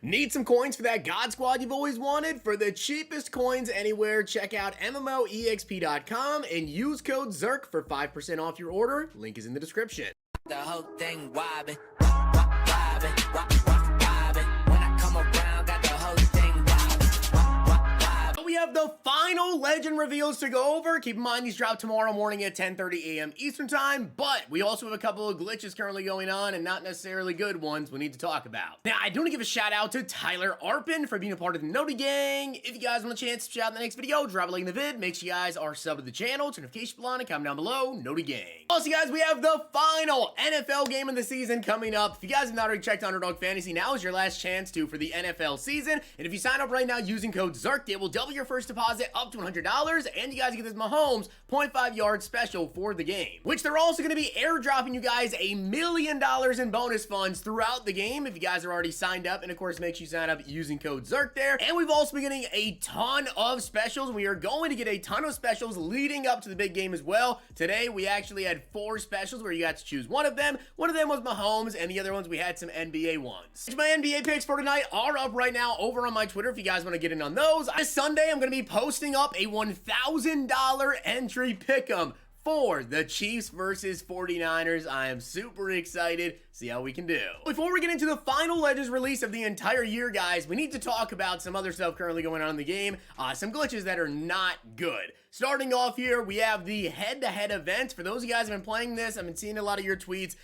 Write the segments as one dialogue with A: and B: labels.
A: Need some coins for that God Squad you've always wanted? For the cheapest coins anywhere, check out MMOEXP.com and use code ZERK for 5% off your order. Link is in the description.
B: The whole thing wobbin', wobbin', wobbin'. When I come around, got the whole thing wobbin'.
A: We have the final legend reveals to go over. Keep in mind these drop tomorrow morning at 10:30 a.m. Eastern time, but we also have a couple of glitches currently going on and not necessarily good ones we need to talk about. Now, I do want to give a shout out to Tyler Arpin for being a part of the Noti Gang. If you guys want a chance to shout out in the next video, drop a like in the vid. Make sure you guys are subbed to the channel, turn notification bell on, and comment down below, Noti Gang. Also, guys, we have the final NFL game of the season coming up. If you guys have not already checked Underdog Fantasy, now is your last chance to for the NFL season. And if you sign up right now using code ZERK, it will double your first deposit up to $100, and you guys get this Mahomes 0.5 yard special for the game, which they're also going to be airdropping you guys $1 million in bonus funds throughout the game if you guys are already signed up. And of course, make sure you sign up using code ZERK there. And we've also been getting a ton of specials. We are going to get a ton of specials leading up to the big game as well. Today, we actually had 4 specials where you got to choose one of them. One of them was Mahomes, and the other ones we had some NBA ones. My NBA picks for tonight are up right now over on my Twitter if you guys want to get in on those. This Sunday, I'm going to be posting up a $1,000 entry pick'em for the Chiefs versus 49ers. I am super excited. See how we can do. Before we get into the final Legends release of the entire year, guys, we need to talk about some other stuff currently going on in the game. Some glitches that are not good. Starting off here, we have the head-to-head event. For those of you guys who have been playing this, I've been seeing a lot of your tweets.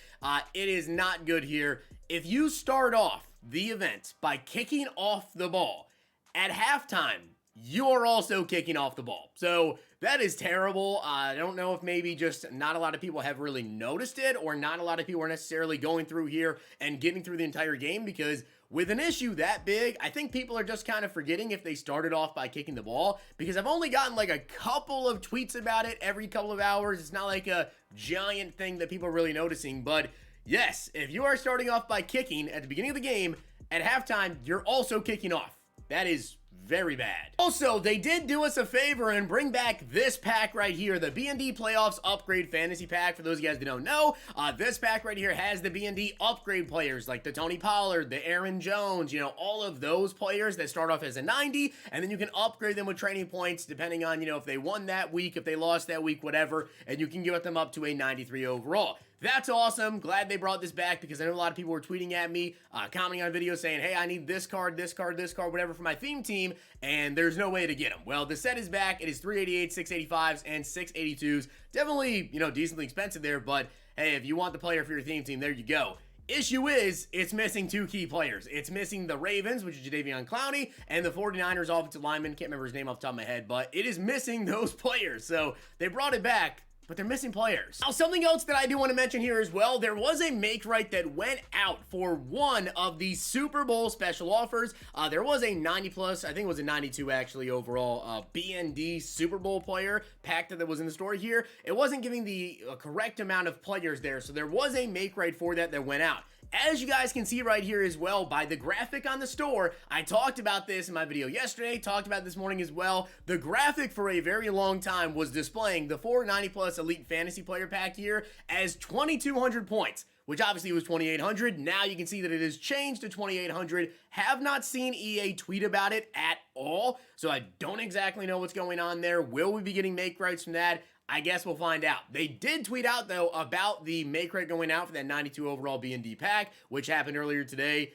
A: It is not good here. If you start off the event by kicking off the ball, at halftime, you're also kicking off the ball. So that is terrible. I don't know if maybe just not a lot of people have really noticed it, or not a lot of people are necessarily going through here and getting through the entire game, because with an issue that big, I think people are just kind of forgetting if they started off by kicking the ball, because I've only gotten like a couple of tweets about it every couple of hours. It's not like a giant thing that people are really noticing, but yes, if you are starting off by kicking at the beginning of the game, at halftime, you're also kicking off. That is very bad. Also, they did do us a favor and bring back this pack right here, the B&D Playoffs Upgrade Fantasy Pack. For those of you guys that don't know, this pack right here has the B&D upgrade players like the Tony Pollard, the Aaron Jones, you know, all of those players that start off as a 90, and then you can upgrade them with training points depending on, you know, if they won that week, if they lost that week, whatever, and you can get them up to a 93 overall. That's awesome. Glad they brought this back, because I know a lot of people were tweeting at me, commenting on videos saying, hey, I need this card, this card, this card, whatever for my theme team, and there's no way to get them. Well, the set is back. It is 388, 685s, and 682s. Definitely, you know, decently expensive there, but hey, if you want the player for your theme team, there you go. Issue is, it's missing 2 key players. It's missing the Ravens, which is Jadeveon Clowney, and the 49ers offensive lineman. Can't remember his name off the top of my head, but it is missing those players. So they brought it back, but they're missing players. Now, something else that I do want to mention here as well, there was a make right that went out for one of the Super Bowl special offers. There was a 90 plus, I think it was a 92 actually overall, BND Super Bowl player pack that was in the store here. It wasn't giving the correct amount of players there, so there was a make right for that went out. As you guys can see right here as well by the graphic on the store, I talked about this in my video yesterday, talked about it this morning as well. The graphic for a very long time was displaying the 490 plus Elite Fantasy Player Pack here as 2,200 points, which obviously was 2,800. Now you can see that it has changed to 2,800. Have not seen EA tweet about it at all, so I don't exactly know what's going on there. Will we be getting make rights from that? I guess we'll find out. They did tweet out, though, about the make rate going out for that 92 overall B&D pack, which happened earlier today.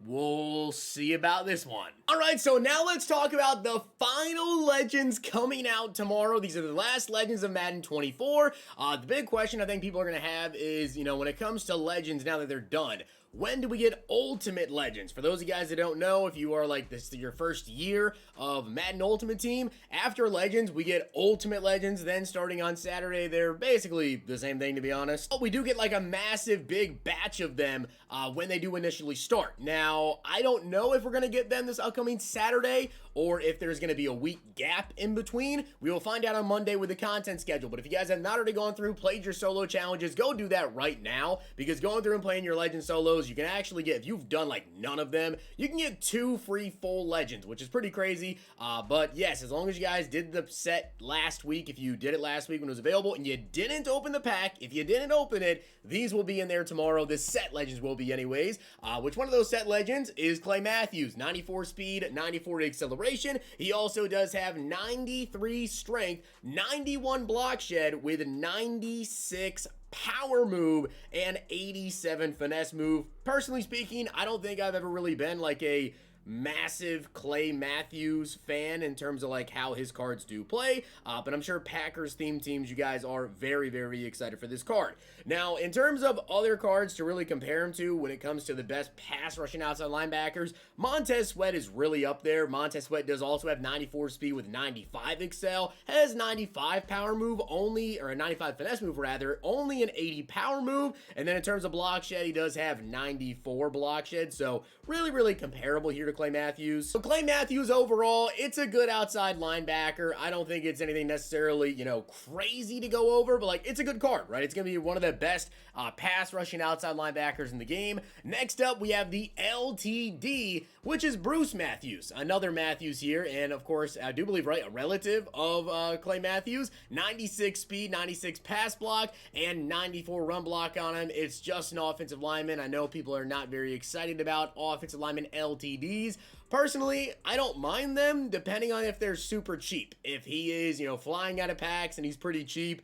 A: We'll see about this one. All right, so now let's talk about the final Legends coming out tomorrow. These are the last Legends of Madden 24. The big question I think people are going to have is, you know, when it comes to Legends, now that they're done, when do we get Ultimate Legends? For those of you guys that don't know, if you are like this your first year of Madden Ultimate Team, after Legends, we get Ultimate Legends. Then starting on Saturday, they're basically the same thing, to be honest. But we do get like a massive big batch of them when they do initially start. Now, I don't know if we're going to get them this upcoming Saturday or if there's going to be a week gap in between. We will find out on Monday with the content schedule. But if you guys have not already gone through, played your solo challenges, go do that right now, because going through and playing your Legend solos, reveals, you can actually get, if you've done like none of them, you can get 2 free full legends, which is pretty crazy. But yes, as long as you guys did the set last week, if you did it last week when it was available and you didn't open the pack, if you didn't open it, these will be in there tomorrow. The set legends will be anyways. Which one of those set legends is Clay Matthews? 94 speed, 94 acceleration. He also does have 93 strength, 91 block shed with 96 power move and 87 finesse move. Personally speaking, I don't think I've ever really been like a massive Clay Matthews fan in terms of like how his cards do play, but I'm sure Packers themed teams, you guys are very, very excited for this card. Now, in terms of other cards to really compare him to when it comes to the best pass rushing outside linebackers, Montez Sweat is really up there. Montez Sweat does also have 94 speed with 95 excel, has 95 power move only, or a 95 finesse move rather, only an 80 power move, and then in terms of block shed, he does have 94 block shed, so really, really comparable here to Clay Matthews. So Clay Matthews overall, it's a good outside linebacker. I don't think it's anything necessarily, you know, crazy to go over, but like it's a good card, right? It's going to be one of the best pass rushing outside linebackers in the game. Next up, we have the LTD, which is Bruce Matthews, another Matthews here, and of course, I do believe, right, a relative of Clay Matthews. 96 speed, 96 pass block, and 94 run block on him. It's just an offensive lineman. I know people are not very excited about offensive lineman LTDs. Personally, I don't mind them depending on if they're super cheap. If he is, you know, flying out of packs and he's pretty cheap,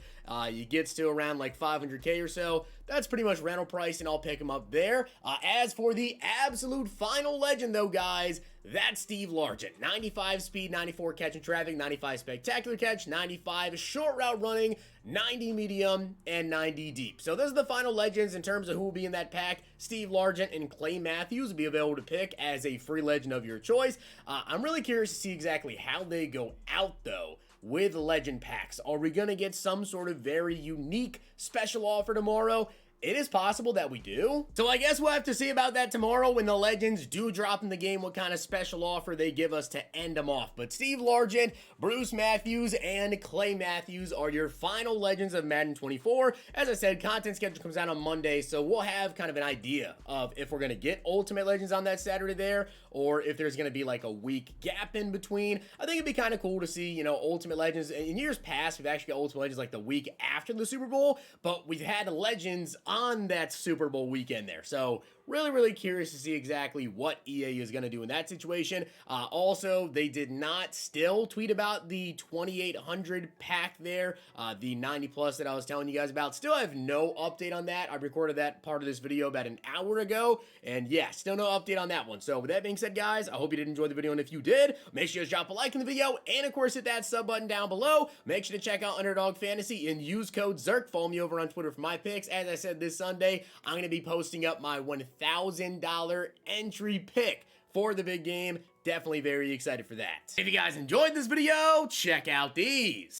A: he gets to around like 500K or so, that's pretty much rental price and I'll pick him up there. As for the absolute final legend though, guys, that's Steve Largent. 95 speed, 94 catch in traffic, 95 spectacular catch, 95 short route running, 90 medium, and 90 deep. So those are the final legends in terms of who will be in that pack. Steve Largent and Clay Matthews will be available to pick as a free legend of your choice. I'm really curious to see exactly how they go out though with legend packs. Are we going to get some sort of very unique special offer tomorrow? It is possible that we do. So I guess we'll have to see about that tomorrow when the legends do drop in the game, what kind of special offer they give us to end them off. But Steve Largent, Bruce Matthews, and Clay Matthews are your final legends of Madden 24. As I said, content schedule comes out on Monday, so we'll have kind of an idea of if we're going to get Ultimate Legends on that Saturday there, or if there's going to be like a week gap in between. I think it'd be kind of cool to see, you know, Ultimate Legends. In years past, we've actually got Ultimate Legends like the week after the Super Bowl, but we've had Legends on that Super Bowl weekend there. So really, really curious to see exactly what EA is going to do in that situation. Also, they did not still tweet about the 2800 pack there, the 90 plus that I was telling you guys about. Still have no update on that. I recorded that part of this video about an hour ago, and yeah, still no update on that one. So with that being said, guys, I hope you did enjoy the video, and if you did, make sure to drop a like in the video, and of course, hit that sub button down below. Make sure to check out Underdog Fantasy and use code ZERK. Follow me over on Twitter for my picks. As I said, this Sunday, I'm going to be posting up my $1,000 entry pick for the big game. Definitely very excited for that. If you guys enjoyed this video, check out these.